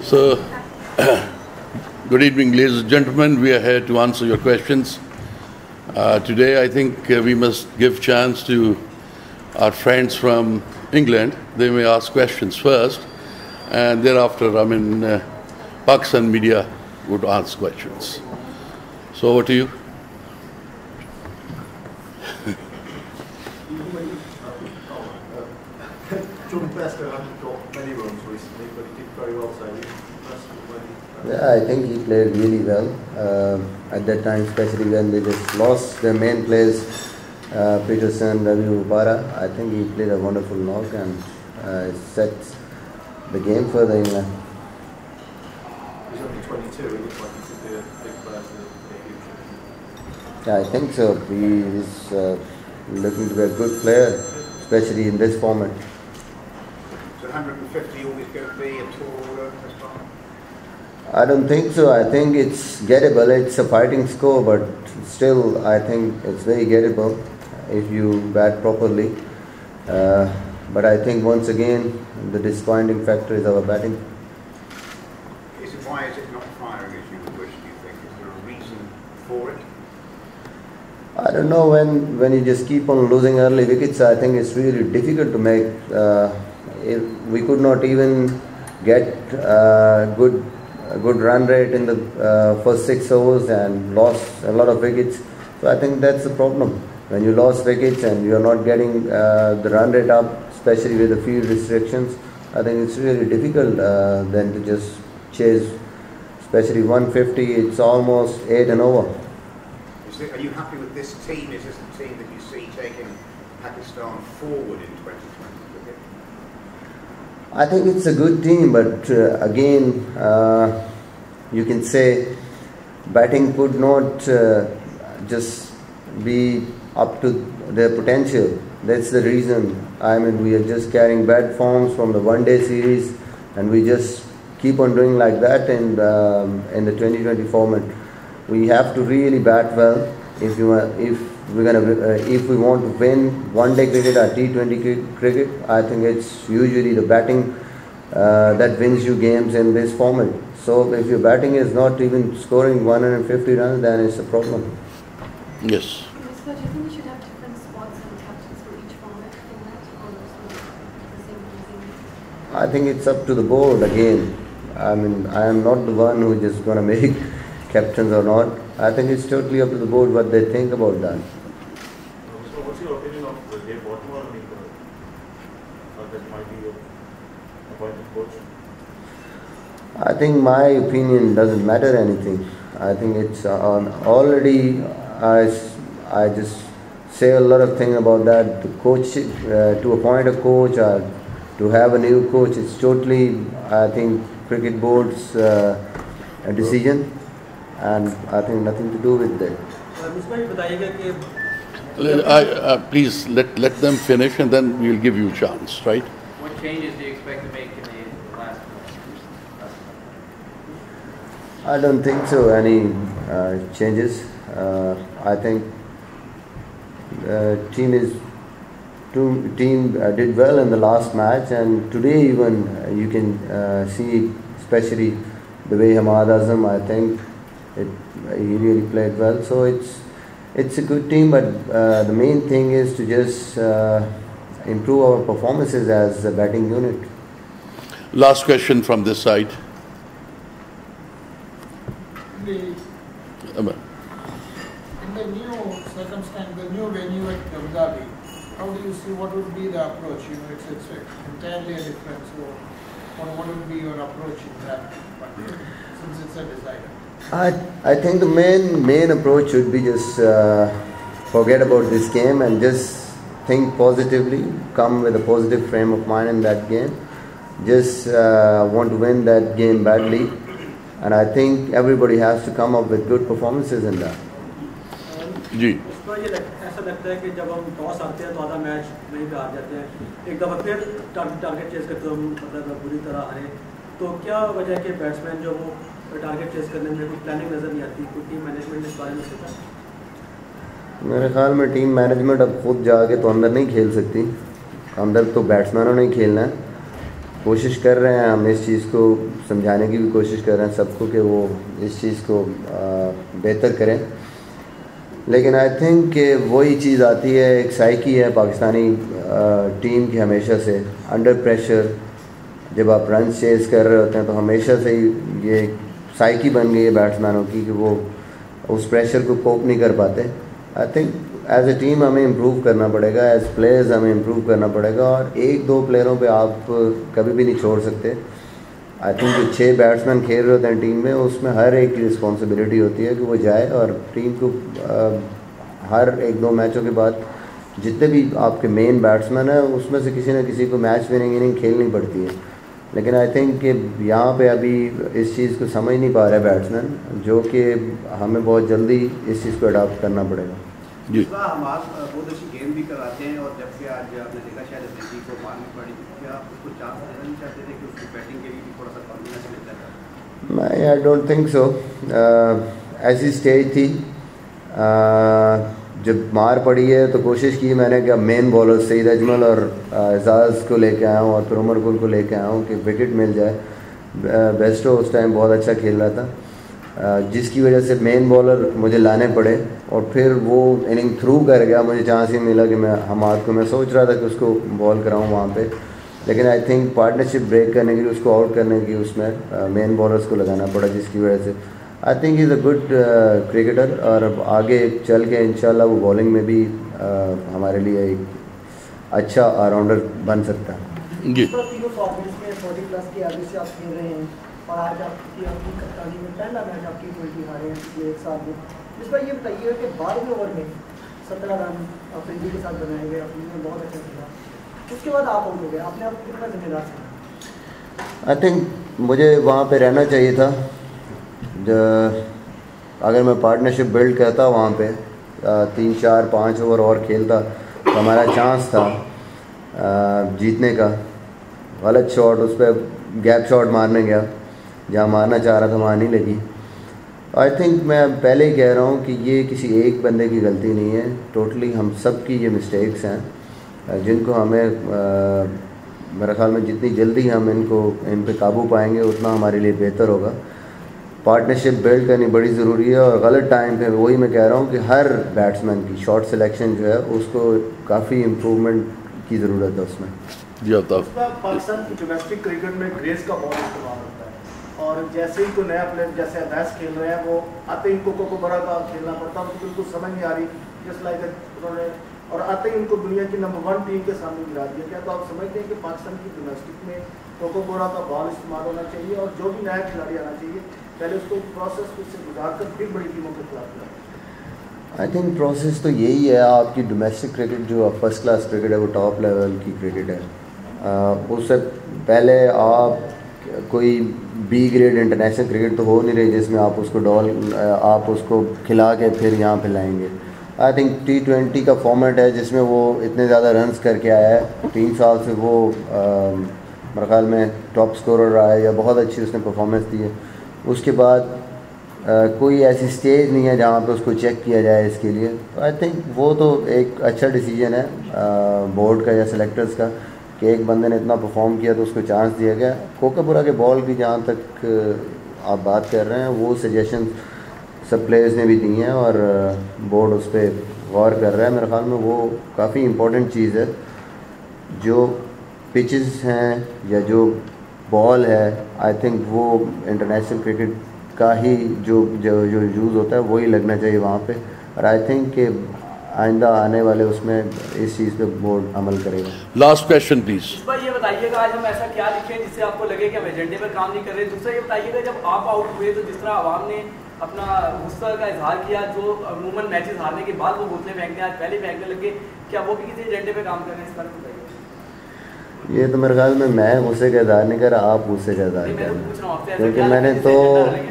So, good evening, ladies and gentlemen. We are here to answer your questions. Today, I think we must give chance to our friends from England. They may ask questions first, and thereafter, Pakistan media would ask questions. So, over to you. Jordan Bairstow hasn't got many runs recently, but he did very well today. Yeah, I think he played really well at that time, especially when they just lost their main players, Peterson, Ravi Ubara. I think he played a wonderful knock and set the game for the England. He's only 22, he looks like he could be a big player for the future. Yeah, I think so. He is looking to be a good player, especially in this format. So 150 always going to be a tall order as well? I don't think so. I think it's gettable. It's a fighting score, but still, I think it's very gettable if you bat properly. But I think once again, the disappointing factor is our batting. Why is it not firing as you would wish, do you think? Is there a reason for it? I don't know, when you just keep on losing early wickets, I think it's really difficult to make. We could not even get a good run rate in the first 6 overs and lost a lot of wickets. So I think that's the problem. When you lost wickets and you're not getting the run rate up, especially with the field restrictions, I think it's really difficult then to just chase, especially 150, it's almost 8 and over. Are you happy with this team? Is this the team that you see taking Pakistan forward in 2020? I think it's a good team, but again, you can say batting could not just be up to their potential. That's the reason. I mean, we are just carrying bad forms from the one-day series, and we just keep on doing like that in the 2020 format. We have to really bat well if we want to win one-day cricket or T20 cricket. I think it's usually the batting that wins you games in this format. So if your batting is not even scoring 150 runs, then it's a problem. Yes. Do you think we should have different spots and captains for each format? I think it's up to the board again. I mean, I am not the one who is just going to make captains or not. I think it's totally up to the board what they think about that. So what's your opinion of Dave Watmore? That might be your appointed coach? I think my opinion doesn't matter anything. I think it's already, I just say a lot of things about that. The coach, to appoint a coach or to have a new coach, it's totally, I think, cricket board's decision, and I think nothing to do with that. Please let them finish, and then we'll give you a chance, right? What changes do you expect to make in the last? I don't think so. Any changes? I think team did well in the last match, and today even you can see, especially the way Hamad Azam, I think he really played well. So it's a good team, but the main thing is to just improve our performances as a batting unit. Last question from this side. In the new circumstance, the new venue at Abu Dhabi, how do you see what would be the approach? It's entirely a different. So, what would be your approach in that? Since it's a decider. I think the main approach should be just forget about this game and just think positively, come with a positive frame of mind in that game. Just want to win that game badly, and I think everybody has to come up with good performances in that. जी ऐसा लगता है कि जब हम toss आते हैं तो आधा मैच वहीं पे हार जाते हैं, एक दफ़ा फिर टारगेट चेस करते हम मतलब बुरी तरह हारे, तो क्या वजह है कि बैट्समैन जो वो टारगेट चेस करने में कोई प्लानिंग नज़र नहीं आती, कोई टीम मैनेजमेंट इस बारे में सोचा? मेरे ख्याल में टीम मैनेजमेंट अब खुद जाके तो अंदर नहीं खेल सकती, अंदर तो बैट्समैनों ने ही खेलना है, کوشش کر رہے ہیں, ہم اس چیز کو سمجھانے کی بھی کوشش کر رہے ہیں سب کو کہ وہ اس چیز کو بہتر کریں. لیکن آئی تھنک کہ وہی چیز آتی ہے, ایک سائیکی ہے پاکستانی ٹیم کی ہمیشہ سے, انڈر پریشر جب آپ رنز چیز کر رہے ہوتے ہیں تو ہمیشہ سے ہی یہ ایک سائیکی بن گئی ہے بیٹسمینوں کی کہ وہ اس پریشر کو کوپ نہیں کر پاتے. I think as a team ہمیں امپروو کرنا پڑے گا, ایز پلیئرز ہمیں امپروو کرنا پڑے گا, اور ایک دو پلیئروں پہ آپ کبھی بھی نہیں چھوڑ سکتے. آئی تھنک جو 6 بیٹسمین کھیل رہے ہوتے ہیں ٹیم میں, اس میں ہر ایک کی رسپانسبلٹی ہوتی ہے کہ وہ جائے اور ٹیم کو ہر 1-2 میچوں کے بعد جتنے بھی آپ کے مین بیٹسمین ہیں اس میں سے کسی نہ کسی کو میچ وننگ اننگ کھیلنی پڑتی ہے. لیکن آئی تھنک کہ یہاں پہ ابھی اس چیز کو سمجھ نہیں پا رہا ہے بیٹسمین, جو کہ ہمیں بہت جلدی اس چیز کو اڈاپٹ کرنا پڑے گا. جی ہم آپ بہت اچھی گیم بھی کراتے ہیں, اور جب کہ آج آپ نے دیکھا شاید افریقی کو مارنی پڑی, کیا آپ اس کو چانس دینا نہیں چاہتے تھے کہ اس کی بیٹنگ کے لیے بھی تھوڑا سا کانفیڈنس مل جاتا؟ میں آئی ڈونٹ تھنک سو. ایسی اسٹیج تھی جب مار پڑی ہے تو کوشش کی میں نے کہ اب مین بالر سعید اجمل اور اعزاز کو لے کے آیا ہوں اور پھر عمر گل کو لے کے آیا ہوں کہ وکٹ مل جائے. بیسٹو اس ٹائم بہت اچھا کھیل رہا تھا, جس کی وجہ سے مین بالر مجھے لانے پڑے, اور پھر وہ اننگ تھرو کر گیا, مجھے چانس ہی ملا کہ میں حماد کو, میں سوچ رہا تھا کہ اس کو بال کراؤں وہاں پہ, لیکن آئی تھنک پارٹنرشپ بریک کرنے کی, اس کو آؤٹ کرنے کی, اس میں مین بالرس کو لگانا پڑا, جس کی وجہ سے I think is a good cricketer, اور اب آگے چل کے انشاءاللہ وہ بالنگ میں بھی ہمارے لیے ایک اچھا آل راؤنڈر بن سکتا ہے. جی تینوں فارمیٹس میں 40 پلس کی ایوریج سے آپ کھیل رہے ہیں, اور آج آپ کی اپنی کپتانی میں پہلا میچ آپ کی 20 ہارے ہیں پچھلے 1 سال میں. اس پر یہ بتائیے کہ 12ویں اوور میں 17 رن افریدی کے ساتھ بنائے گئے, اپنی نے بہت اچھا کھیلا, اس کے بعد آپ آؤٹ ہو گئے, آپ نے آپ کتنا ذمہ دار سمجھا؟ آئی تھنک مجھے وہاں پہ رہنا چاہیے تھا. اگر میں پارٹنرشپ بلڈ کرتا وہاں پہ 3-4-5 اوور اور کھیلتا تو ہمارا چانس تھا جیتنے کا. غلط شاٹ, اس پہ گیپ شاٹ مارنے گیا, جہاں مارنا چاہ رہا تھا وہاں نہیں لگی. آئی تھنک میں پہلے ہی کہہ رہا ہوں کہ یہ کسی ایک بندے کی غلطی نہیں ہے, ٹوٹلی ہم سب کی یہ مسٹیکس ہیں, جن کو ہمیں میرے خیال میں جتنی جلدی ہم ان پہ قابو پائیں گے اتنا ہمارے لیے بہتر ہوگا. پارٹنرشپ بلڈ کرنی بڑی ضروری ہے, اور غلط ٹائم پہ وہی میں کہہ رہا ہوں کہ ہر بیٹسمین کی شارٹ سلیکشن جو ہے اس کو کافی امپرومنٹ کی ضرورت ہے اس میں. جی الطاف. پاکستان کی ڈومیسٹک کرکٹ میں گریس کا بہت استعمال ہوتا ہے, اور جیسے ہی کوئی نیا پلیئر جیسے ادیس کھیل رہے ہیں وہ آتے ہی ان کو بڑا کا کھیلنا پڑتا ہے, ان کو بالکل سمجھ نہیں آ رہی جس لائک انہوں نے, اور آتے ہی ان کو دنیا کی نمبر 1 ٹیم کے سامنے گرا دیا. کیا تو آپ سمجھتے ہیں کہ پاکستان کی ڈومیسٹک میں کوکو بورا کا بال استعمال ہونا چاہیے, اور جو بھی نیا کھلاڑی آنا چاہیے پہلے اس کو پروسیس سے گزار کر پھر بڑی ٹیموں کے خلاف کھلانا؟ آئی تھنک پروسیس تو یہی ہے. آپ کی ڈومیسٹک کرکٹ جو فرسٹ کلاس کرکٹ ہے وہ ٹاپ لیول کی کرکٹ ہے. اس سے پہلے آپ کوئی بی گریڈ انٹرنیشنل کرکٹ تو ہو نہیں رہی جس میں آپ اس کو آپ اس کو کھلا کے پھر یہاں پہ لائیں گے. آئی تھنک T20 کا فارمیٹ ہے جس میں وہ اتنے زیادہ رنز کر کے آیا ہے, 3 سال سے وہ میرے خیال میں ٹاپ اسکورر رہا ہے, یا بہت اچھی اس نے پرفارمنس دی ہے. اس کے بعد کوئی ایسی اسٹیج نہیں ہے جہاں پہ اس کو چیک کیا جائے اس کے لیے. آئی تھنک وہ تو ایک اچھا ڈیسیجن ہے بورڈ کا یا سلیکٹرز کا کہ ایک بندے نے اتنا پرفارم کیا تو اس کو چانس دیا گیا. کوکاپورا کے بال کی جہاں تک آپ بات کر رہے ہیں وہ سجیشن سب پلیئرز نے بھی دی ہیں, اور بورڈ اس پہ غور کر رہا ہے. میرے خیال میں وہ کافی امپورٹنٹ چیز ہے. جو پچز ہیں یا جو بال ہے, آئی تھنک وہ انٹرنیشنل کرکٹ کا ہی جو یوز ہوتا ہے وہی لگنا چاہیے وہاں پہ, اور آئی تھنک کہ آئندہ آنے والے اس میں اس چیز پہ بورڈ عمل کرے گا. Last question please. اس پر یہ بتائیے گا آج ہم ایسا کیا لکھیں جس سے آپ کو لگے کہ ہم ایجنڈے پر کام نہیں کر رہے. دوسرا یہ بتائیے گا جب آپ آؤٹ ہوئے تو جس طرح عوام نے اپنا غصہ کا اظہار کیا, جو عموماً میچز ہارنے کے بعد وہ بوتلیں پھینکتے ہیں آج پہلے پھینکنے لگے, کیا وہ بھی کسی ایجنڈے پہ کام کر رہے ہیں؟ اس پر بتائیے. یہ تو میرے خیال میں غصے کا اظہار نہیں کر رہا, آپ غصے کا اظہار کر رہے ہیں, کیونکہ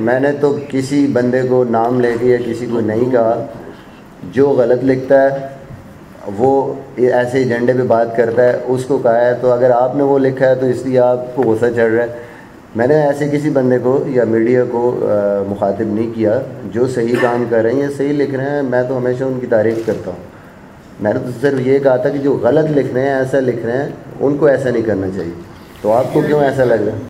میں نے تو کسی بندے کو نام لے کے یا کسی کو نہیں کہا. جو غلط لکھتا ہے وہ ایسے ایجنڈے پہ بات کرتا ہے, اس کو کہا ہے. تو اگر آپ نے وہ لکھا ہے تو اس لیے آپ کو غصہ چڑھ رہا ہے. میں نے ایسے کسی بندے کو یا میڈیا کو مخاطب نہیں کیا. جو صحیح کام کر رہے ہیں یا صحیح لکھ رہے ہیں میں تو ہمیشہ ان کی تعریف کرتا ہوں. میں نے تو صرف یہ کہا تھا کہ جو غلط لکھ رہے ہیں, ایسا لکھ رہے ہیں, ان کو ایسا نہیں کرنا چاہیے. تو آپ کو کیوں ایسا لگ رہا ہے؟